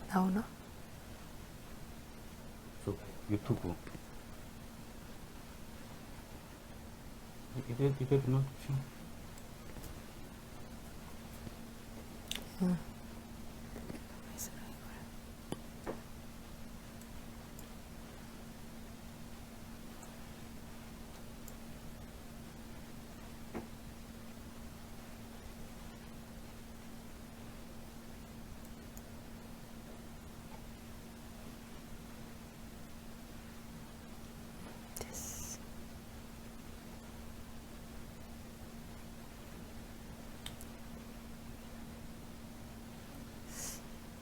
나오나? 저 유튜브. 이대로 놔두죠.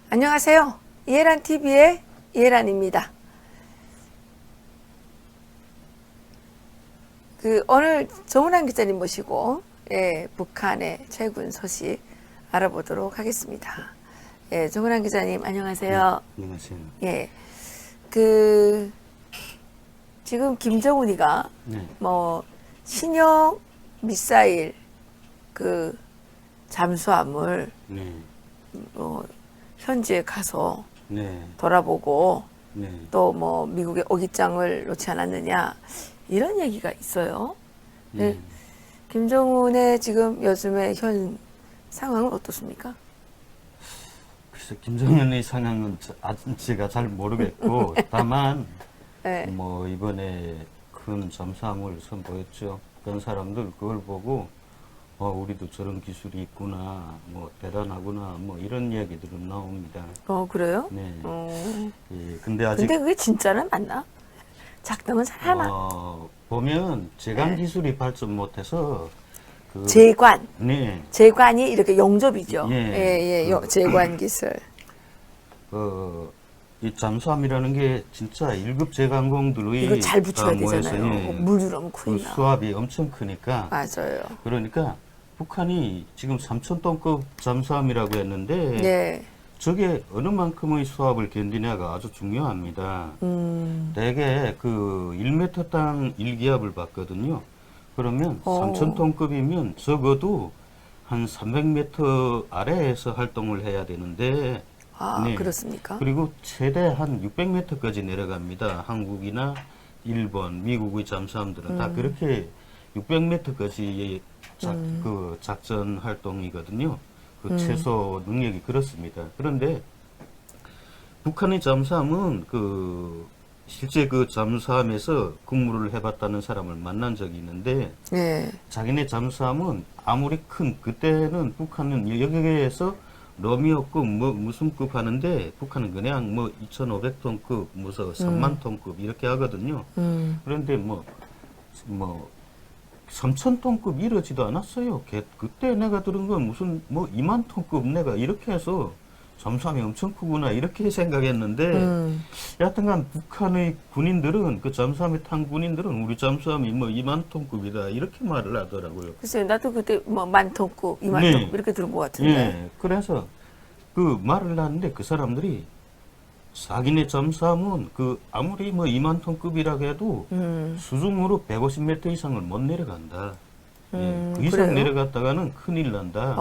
안녕하세요. 이해란 TV의 이해란입니다. 오늘 정은환 기자님 모시고 북한의 최근 소식 알아보도록 하겠습니다. 정은환 기자님 안녕하세요. 네, 안녕하세요. 지금 김정은이가 네. 신형 미사일 잠수함을 네. 현지에 가서 네. 돌아보고 네. 또 미국의 오기장을 놓지 않았느냐 이런 얘기가 있어요. 네. 김정은의 지금 요즘의 현 상황은 어떻습니까? 글쎄, 김정은의 상황은 제가 잘 모르겠고, 다만, 네. 이번에 큰 잠수함을 선보였죠. 그런 사람들 그걸 보고, 우리도 저런 기술이 있구나, 대단하구나, 이런 이야기들은 나옵니다. 그래요? 네. 예, 근데 아직. 근데 그게 진짜는 맞나? 작동은 잘하나? 보면, 제강 기술이 발전 못해서, 재관. 네. 재관이 이렇게 용접이죠. 예. 재관 기술. 이 잠수함이라는 게 진짜 1급 제강공들의 이거 잘 붙여야 모여서, 되잖아요. 물 들어오면 큰일 나. 수압이 엄청 크니까. 맞아요. 그러니까 북한이 지금 3,000톤급 잠수함이라고 했는데 네. 저게 어느 만큼의 수압을 견디냐가 아주 중요합니다. 대개 1m당 1기압을 받거든요. 그러면 3,000톤급이면 적어도 한 300m 아래에서 활동을 해야 되는데. 네. 그렇습니까? 그리고 최대 한 600m까지 내려갑니다. 한국이나 일본, 미국의 잠수함들은 다 그렇게 600m까지 작전 활동이거든요. 최소 능력이 그렇습니다. 그런데 북한의 잠수함은 실제 잠수함에서 근무를 해봤다는 사람을 만난 적이 있는데, 네. 자기네 잠수함은 아무리 그때는 북한은 여기에서 러미오급 무슨 급 하는데 북한은 그냥 2,500톤급 3만 톤급 이렇게 하거든요. 그런데 3,000톤급 이러지도 않았어요. 그때 내가 들은 건 무슨 2만 톤급 내가 이렇게 해서 잠수함이 엄청 크구나 이렇게 생각했는데, 여하튼간 북한의 군인들은 잠수함에 탄 군인들은 우리 잠수함이 2만 톤급이다 이렇게 말을 하더라고요. 글쎄요, 나도 그때 10,000톤급, 2만 네. 톤급 이렇게 들은 것 같은데. 예, 그래서 말을 하는데 그 사람들이 자기네 잠수함은 아무리 2만 톤급이라고 해도 수중으로 150m 이상을 못 내려간다. 예, 그 이상 그래요? 내려갔다가는 큰일 난다.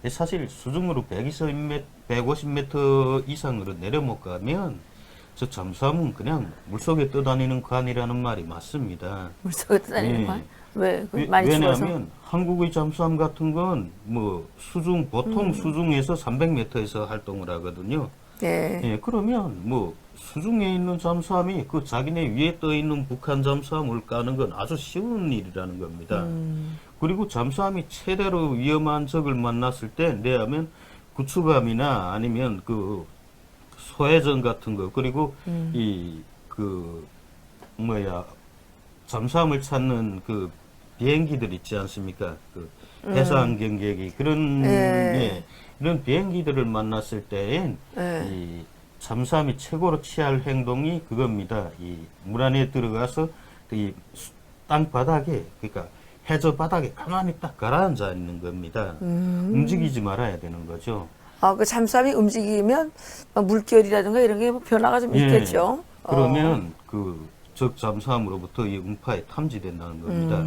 예. 사실 수중으로 150m 이상으로 내려 못 가면 저 잠수함은 그냥 물속에 떠다니는 관이라는 말이 맞습니다. 물속에 떠다니는 예. 관? 왜? 많이 추워서? 왜냐하면 한국의 잠수함 같은 건 보통 수중에서 300m에서 활동을 하거든요. 네. 예, 그러면 수중에 있는 잠수함이 자기네 위에 떠 있는 북한 잠수함을 까는 건 아주 쉬운 일이라는 겁니다. 그리고 잠수함이 최대로 위험한 적을 만났을 때 내하면 구축함이나 아니면 소해전 같은 거, 그리고 잠수함을 찾는 비행기들 있지 않습니까? 해상 경계기 이런 비행기들을 만났을 때엔 이 잠수함이 최고로 취할 행동이 그겁니다. 이 물 안에 들어가서 이 땅 바닥에, 그러니까 해저 바닥에 가만히 딱 가라앉아 있는 겁니다. 움직이지 말아야 되는 거죠. 그 잠수함이 움직이면 물결이라든가 이런 게 변화가 좀 있겠죠. 그러면 적 잠수함으로부터 이 음파에 탐지된다는 겁니다.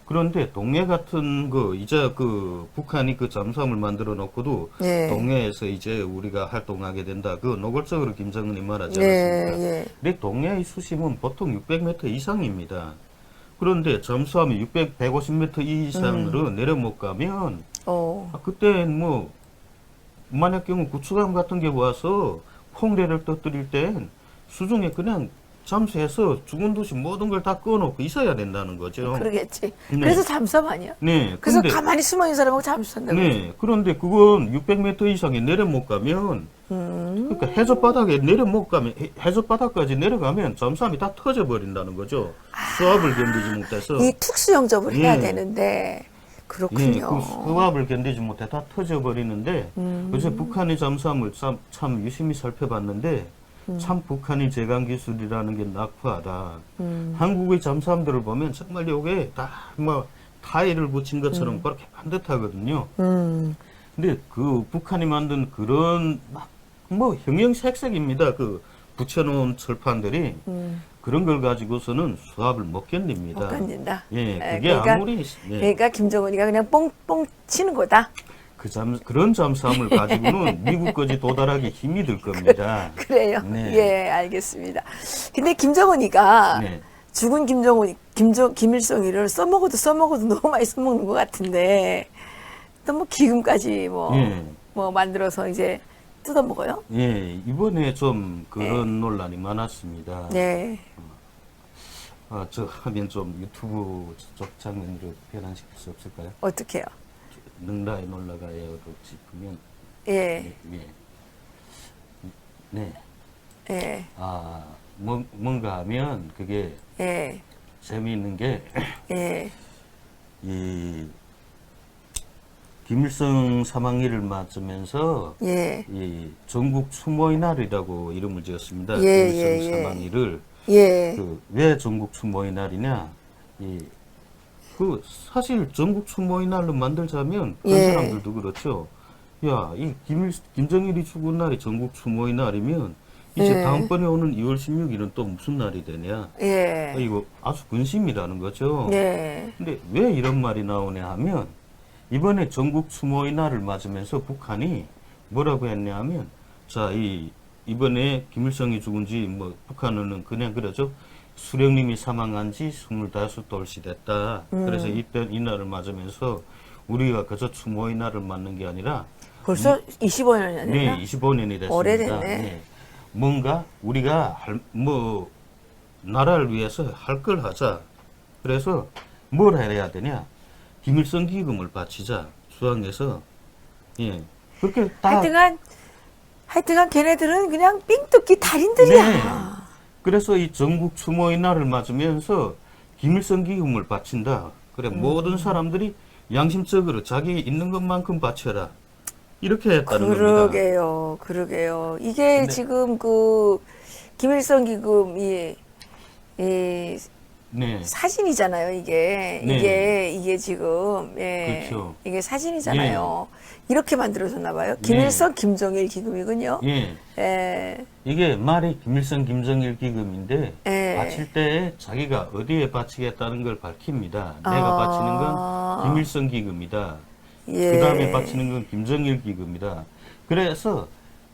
그런데 동해 같은 거 이제 그 북한이 그 잠수함을 만들어 놓고도 예. 동해에서 이제 우리가 활동하게 된다. 그 노골적으로 김정은이 말하지 예, 않았습니까? 예. 근데 동해의 수심은 보통 600m 이상입니다. 그런데 잠수함이 150m 이상으로 내려 못 가면 그땐 뭐 만약 경우 구축함 같은 게 와서 홍대를 떠뜨릴 땐 수중에 그냥 잠수해서 죽은 듯이 모든 걸 다 꺼놓고 있어야 된다는 거죠. 그러겠지. 네. 그래서 잠수함 아니야? 네. 그래서 근데, 가만히 숨어 있는 사람하고 잠수한다고. 네. 그런데 그건 600m 이상에 내려 못 가면 그러니까 해저 바닥에 내려 못 가면 해저 바닥까지 내려가면 잠수함이 다 터져 버린다는 거죠. 수압을 견디지 못해서. 이 특수 영접을 해야 예. 되는데 예, 그렇군요. 그 수압을 견디지 못해 다 터져 버리는데 그래서 북한의 잠수함을 참 유심히 살펴봤는데 참 북한의 제강 기술이라는 게 낙후하다. 한국의 잠수함들을 보면 정말 요게 다 뭐 타일을 붙인 것처럼 그렇게 반듯하거든요. 근데 그 북한이 만든 그런 막 뭐 형형색색입니다. 그 붙여놓은 철판들이 그런 걸 가지고서는 수압을 못 견딥니다. 못 견딘다. 예, 예, 그게 그러니까, 아무리 예, 그러니까 김정은이가 그냥 뽕뽕 치는 거다. 그런 잠수함을 가지고는 미국까지 도달하기 힘이 들 겁니다. 그래요. 네. 예, 알겠습니다. 근데 김정은이가 네. 죽은 김일성이를 써먹어도 너무 많이 써먹는 것 같은데 또 뭐 기금까지 뭐 예. 만들어서 이제 뜯어먹어요? 예, 이번에 좀 그런 논란이 많았습니다. 네. 저 하면 좀 유튜브 쪽 장면으로 변환시킬 수 없을까요? 어떻게요? 능라에 놀러가요로 짚으면 예. 예. 네. 예. 뭔가 하면 그게 예. 재미있는 게 예. 이 김일성 사망일을 맞으면서 예. 이 전국 추모의 날이라고 이름을 지었습니다. 예, 김일성 예, 예. 사망일을 예. 왜 전국 추모의 날이냐? 사실 전국 추모의 날로 만들자면 그런 예. 사람들도 그렇죠. 야, 이 김정일이 죽은 날이 전국 추모의 날이면 이제 예. 다음번에 오는 2월 16일은 또 무슨 날이 되냐? 예. 이거 아주 근심이라는 거죠. 예. 근데 왜 이런 말이 나오냐 하면 이번에 전국 추모의 날을 맞으면서 북한이 뭐라고 했냐 하면 자, 이번에 김일성이 죽은 지 북한은 그냥 그러죠. 수령님이 사망한 지 25돌시 됐다. 그래서 이 날을 맞으면서 우리가 그저 추모의 날을 맞는 게 아니라 벌써 25년이 됐나? 네, 25년이 됐습니다. 오래됐네. 네. 뭔가 우리가 나라를 위해서 할 걸 하자. 그래서 뭘 해야 되냐? 김일성 기금을 바치자. 수항에서 예 그렇게 다 하여튼간 걔네들은 그냥 삥뜯기 달인들이야. 네. 그래서 이 전국 추모의 날을 맞으면서 김일성 기금을 바친다. 그래 모든 사람들이 양심적으로 자기 있는 것만큼 바쳐라. 이렇게 했다는 겁니다. 그러게요. 이게 지금 그 김일성 기금이 네. 사진이잖아요, 이게. 네. 이게 지금, 그렇죠. 이게 사진이잖아요. 이렇게 만들어졌나 봐요. 김일성, 김정일 기금이군요. 예. 예. 이게 말이 김일성, 김정일 기금인데 예. 바칠 때 자기가 어디에 바치겠다는 걸 밝힙니다. 내가 바치는 건 김일성 기금이다. 예. 그 다음에 바치는 건 김정일 기금이다. 그래서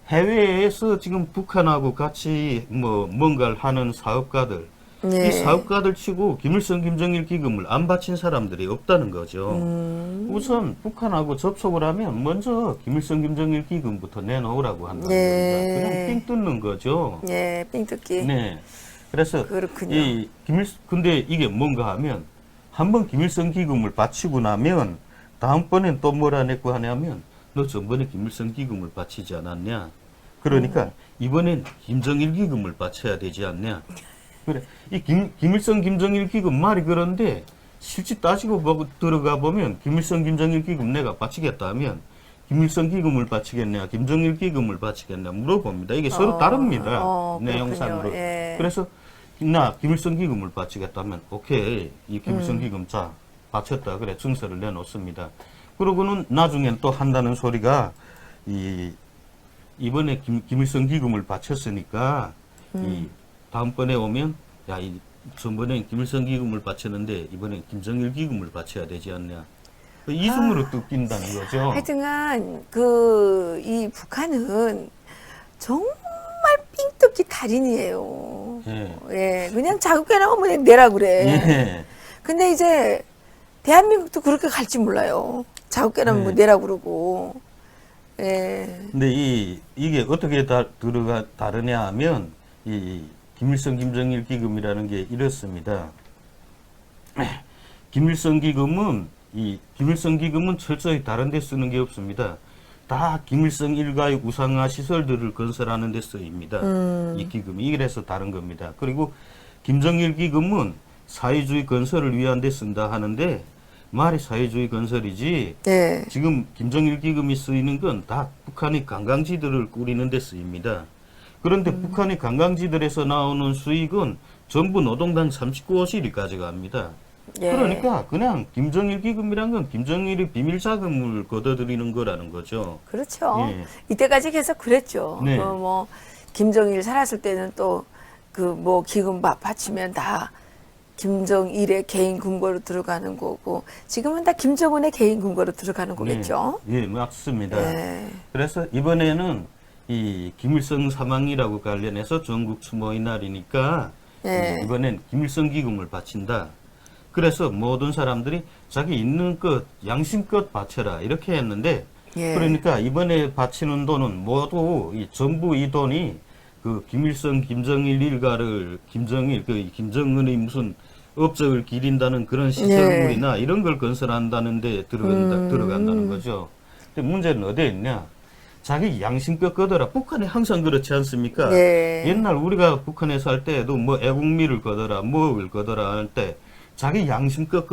해외에서 지금 북한하고 같이 뭔가를 하는 사업가들, 네. 이 사업가들 치고 김일성, 김정일 기금을 안 바친 사람들이 없다는 거죠. 우선 북한하고 접촉을 하면 먼저 김일성, 김정일 기금부터 내놓으라고 한다는 겁니다. 그냥 삥 뜯는 거죠. 예, 삥뜯기. 네. 그래서 그렇군요. 근데 이게 뭔가 하면 한번 김일성 기금을 바치고 나면 다음번엔 또 뭐라 냈고 하냐면 너 전번에 김일성 기금을 바치지 않았냐? 그러니까 이번엔 김정일 기금을 바쳐야 되지 않냐? 그래. 이 김일성 김정일 기금 말이 그런데 실제 따지고 들어가 보면 김일성 김정일 기금 내가 바치겠다 하면 김일성 기금을 바치겠냐, 김정일 기금을 바치겠냐 물어봅니다. 이게 서로 다릅니다. 내용상으로. 예. 그래서 나 김일성 기금을 바치겠다 하면 오케이 이 김일성 기금 자 바쳤다 그래 증서를 내놓습니다. 그러고는 나중엔 또 한다는 소리가 이번에 김일성 기금을 바쳤으니까 이 다음번에 오면 야 전번엔 김일성 기금을 바쳤는데 이번엔 김정일 기금을 바쳐야 되지 않냐. 그 이승으로 뜯긴다는 거죠. 하여튼간 이 북한은 정말 삥뜯기 달인이에요. 예. 예, 그냥 자국게 나오면 그냥 내라 그래. 예. 근데 이제 대한민국도 그렇게 갈지 몰라요. 자국게 나면 뭐 내라 그러고. 예. 근데 이게 어떻게 다르냐 하면 이 김일성 김정일 기금이라는 게 이렇습니다. 김일성 기금은 철저히 다른 데 쓰는 게 없습니다. 다 김일성 일가의 우상화 시설들을 건설하는 데 쓰입니다. 이 기금이 이래서 다른 겁니다. 그리고 김정일 기금은 사회주의 건설을 위한 데 쓴다 하는데 말이 사회주의 건설이지. 네. 지금 김정일 기금이 쓰이는 건 다 북한의 관광지들을 꾸리는 데 쓰입니다. 그런데 북한의 관광지들에서 나오는 수익은 전부 노동당 39호실이 가져갑니다. 예. 그러니까 그냥 김정일 기금이란 건 김정일이 비밀 자금을 걷어들이는 거라는 거죠. 그렇죠. 예. 이때까지 계속 그랬죠. 네. 뭐 김정일 살았을 때는 또 기금 바치면 다 김정일의 개인 금고로 들어가는 거고 지금은 다 김정은의 개인 금고로 들어가는 거겠죠. 예, 맞습니다. 네. 그래서 이번에는 이 김일성 사망이라고 관련해서 전국 추모의 날이니까 네. 이번엔 김일성 기금을 바친다. 그래서 모든 사람들이 자기 있는 것, 양심껏 바쳐라 이렇게 했는데 예. 그러니까 이번에 바치는 돈은 모두 전부 이 돈이 그 김일성, 김정일 일가를 김정은의 무슨 업적을 기린다는 그런 시설물이나 이런 걸 건설한다는데 들어간다는 거죠. 근데 문제는 어디에 있냐? 자기 양심껏 걷어라. 북한이 항상 그렇지 않습니까? 네. 옛날 우리가 북한에 살 때도 뭐 애국미를 걷어라, 뭐를 걷어라 할 때 자기 양심껏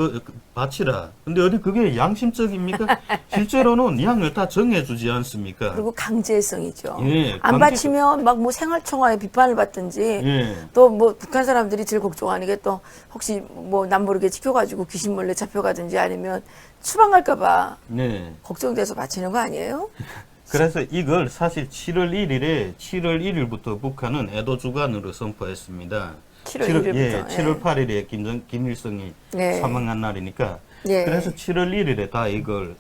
바치라. 근데 어디 그게 양심적입니까? 실제로는 양을 다 정해주지 않습니까? 그리고 강제성이죠. 예, 안 바치면 막 뭐 생활청와의 비판을 받든지 예. 또 뭐 북한 사람들이 제일 걱정하는 게 또 혹시 뭐 남모르게 찍혀가지고 귀신 몰래 잡혀가든지 아니면 추방 갈까봐 네. 걱정돼서 바치는 거 아니에요? 그래서 이걸 사실 7월 1일부터 북한은 애도 주간으로 선포했습니다. 7월 1일부터. 예, 7월 8일에 김일성이 네. 사망한 날이니까. 네. 그래서 7월 1일에 다 이걸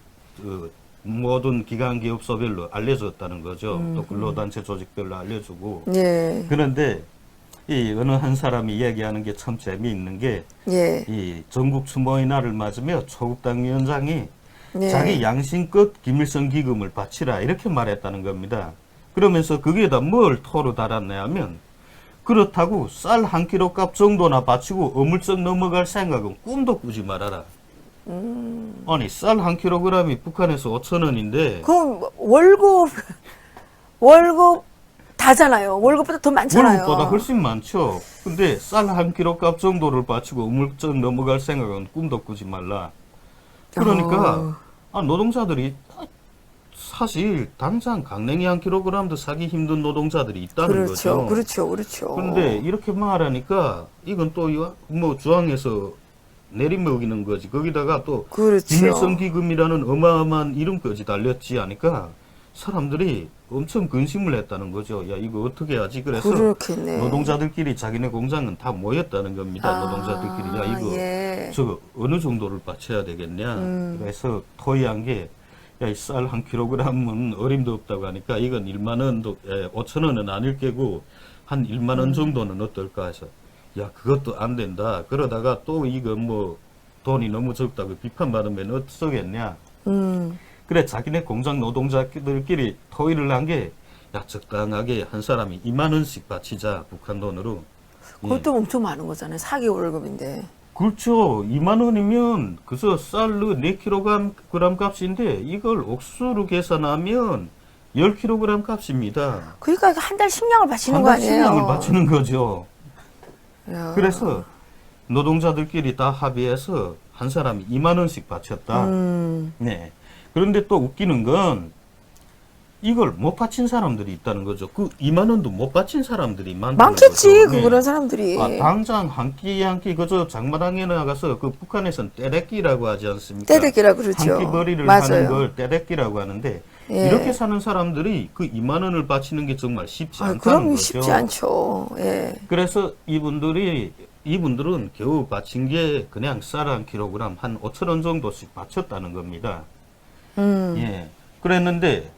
모든 기관 기업소별로 알려줬다는 거죠. 또 근로단체 조직별로 알려주고. 예. 그런데 이 어느 한 사람이 이야기하는 게 참 재미있는 게 예. 이 전국 추모의 날을 맞으며 조국당 위원장이 예. 자기 양심껏 김일성 기금을 바치라 이렇게 말했다는 겁니다. 그러면서 거기에다 뭘 토로 달았냐 하면 그렇다고 쌀 한 킬로 값 정도나 바치고 어물쩍 넘어갈 생각은 꿈도 꾸지 말아라. 아니 쌀 한 킬로그램이 북한에서 5,000원인데 그럼 월급 다잖아요. 월급보다 더 많잖아요. 월급보다 훨씬 많죠. 근데 쌀 한 킬로 값 정도를 바치고 어물쩍 넘어갈 생각은 꿈도 꾸지 말라. 그러니까 노동자들이 사실 당장 강냉이 한 킬로그램도 사기 힘든 노동자들이 있다는 거죠. 그렇죠. 그런데 이렇게 말하니까 이건 또 뭐 주황에서 내리먹이는 거지. 거기다가 또 그렇죠. 김일성 기금이라는 어마어마한 이름까지 달렸지 하니까 사람들이 엄청 근심을 했다는 거죠. 야 이거 어떻게 하지? 그래서 그렇겠네. 노동자들끼리 자기네 공장은 다 모였다는 겁니다. 노동자들끼리 야 이거 저거 어느 정도를 바쳐야 되겠냐. 그래서 토의한 게 야, 이 쌀 한 킬로그램은 어림도 없다고 하니까 이건 1만 원도 5천 원은 아닐 게고 한 1만 원 정도는 어떨까 해서 야 그것도 안 된다. 그러다가 또 이거 뭐 돈이 너무 적다고 비판받으면 어쩌겠냐. 그래 자기네 공장 노동자들끼리 토의를 한 게 야 적당하게 한 사람이 2만 원씩 바치자 북한 돈으로. 그것도 엄청 많은 거잖아요. 4개월 월급인데. 그렇죠. 2만 원이면 그저 쌀로 4kg 값인데 이걸 옥수수로 계산하면 10kg 값입니다. 그러니까 한 달 식량을 바치는 한 거 달 아니에요? 식량을 바치는 거죠. 야. 그래서 노동자들끼리 다 합의해서 한 사람이 2만 원씩 바쳤다. 네. 그런데 또 웃기는 건 이걸 못 바친 사람들이 있다는 거죠. 그 2만 원도 못 바친 사람들이 많겠지. 거죠. 그런 사람들이. 당장 한 끼 한 끼 그저 장마당에 나가서 그 북한에서는 떼대끼라고 하지 않습니까? 떼대끼라고 그러죠. 한 끼 벌이를 맞아요. 하는 걸 떼대끼라고 하는데 예. 이렇게 사는 사람들이 그 2만 원을 바치는 게 정말 쉽지 않다는 그럼 거죠. 쉽지 않죠. 예. 그래서 이분들이 이분들은 겨우 바친 게 그냥 쌀 한 킬로그램 한 5,000원 정도씩 바쳤다는 겁니다. 예. 그랬는데,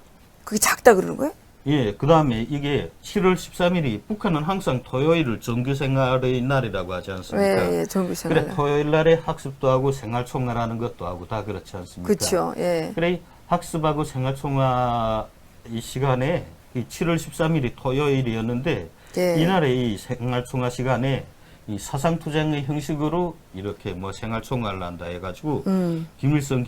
그게 작다 그러는 거예요? 예, 그 다음에 이게 7월 13일이 북한은 항상 토요일을 정규생활의 날이라고 하지 않습니까? 예, 정규생활. 그래, 토요일 날에 학습도 하고 생활총괄하는 것도 하고 다 그렇지 않습니까? 그렇죠. 예. 그래, 학습하고 생활총괄 이 시간에 이 7월 13일이 토요일이었는데 예. 이날에 이 생활총괄 시간에 이 사상투쟁의 형식으로 이렇게 뭐 생활총괄을 한다 해가지고 김일성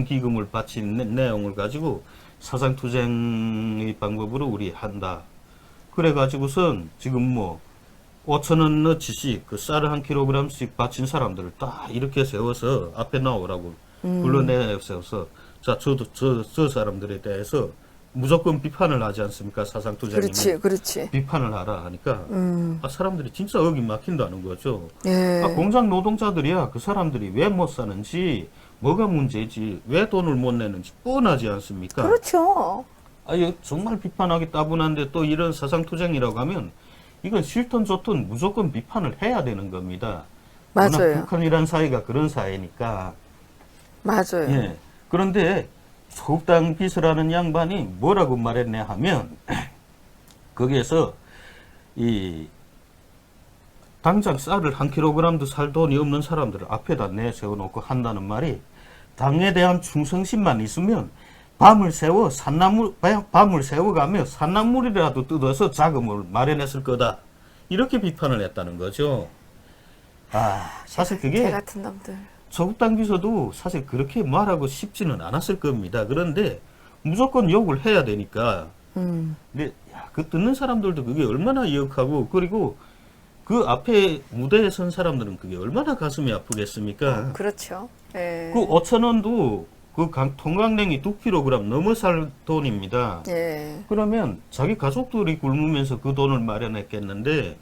기금을 바친 내용을 가지고 사상투쟁의 방법으로 우리 한다. 그래가지고선 지금 뭐 5,000원어치씩 그 쌀을 한 킬로그램씩 바친 사람들을 딱 이렇게 세워서 앞에 나오라고 불러내 세워서 자, 저 사람들에 대해서 무조건 비판을 하지 않습니까? 사상투쟁이면. 그렇지. 비판을 하라 하니까 아, 사람들이 진짜 어기 막힌다는 거죠. 예. 아, 공장 노동자들이야 그 사람들이 왜 못 사는지 뭐가 문제지 왜 돈을 못 내는지 뻔하지 않습니까? 그렇죠. 아, 이거 정말 비판하기 따분한데 또 이런 사상투쟁이라고 하면 이건 싫든 좋든 무조건 비판을 해야 되는 겁니다. 워낙 맞아요. 북한이란 사회가 그런 사회니까. 맞아요. 예. 그런데 소국당 비서라는 양반이 뭐라고 말했냐 하면 거기에서 이 당장 쌀을 한 킬로그램도 살 돈이 없는 사람들을 앞에다 내세워놓고 한다는 말이 당에 대한 충성심만 있으면 밤을 세워가며 산나물이라도 뜯어서 자금을 마련했을 거다. 이렇게 비판을 했다는 거죠. 아, 사실 개 그게 같은 놈들. 조국당 비서도 사실 그렇게 말하고 싶지는 않았을 겁니다. 그런데 무조건 욕을 해야 되니까. 근데 야, 그 듣는 사람들도 그게 얼마나 역하고 그리고 그 앞에 무대에 선 사람들은 그게 얼마나 가슴이 아프겠습니까? 그렇죠. 예. 그 5,000원도 그 통강냉이 2kg 넘어 살 돈입니다. 예. 그러면 자기 가족들이 굶으면서 그 돈을 마련했겠는데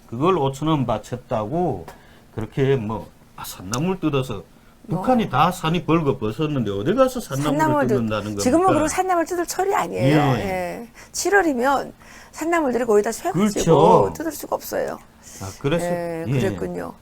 그걸 5,000원 바쳤다고 그렇게 뭐 산나물 뜯어서 북한이 다 산이 벌거벗었는데 어디 가서 산나물을 뜯는다는 겁니까? 지금은 그리고 산나물 뜯을 철이 아니에요. 예. 예. 7월이면 산나물들이 거의 다 쇠가지고 그렇죠. 뜯을 수가 없어요. 아, 그래서 예, 예. 그랬군요.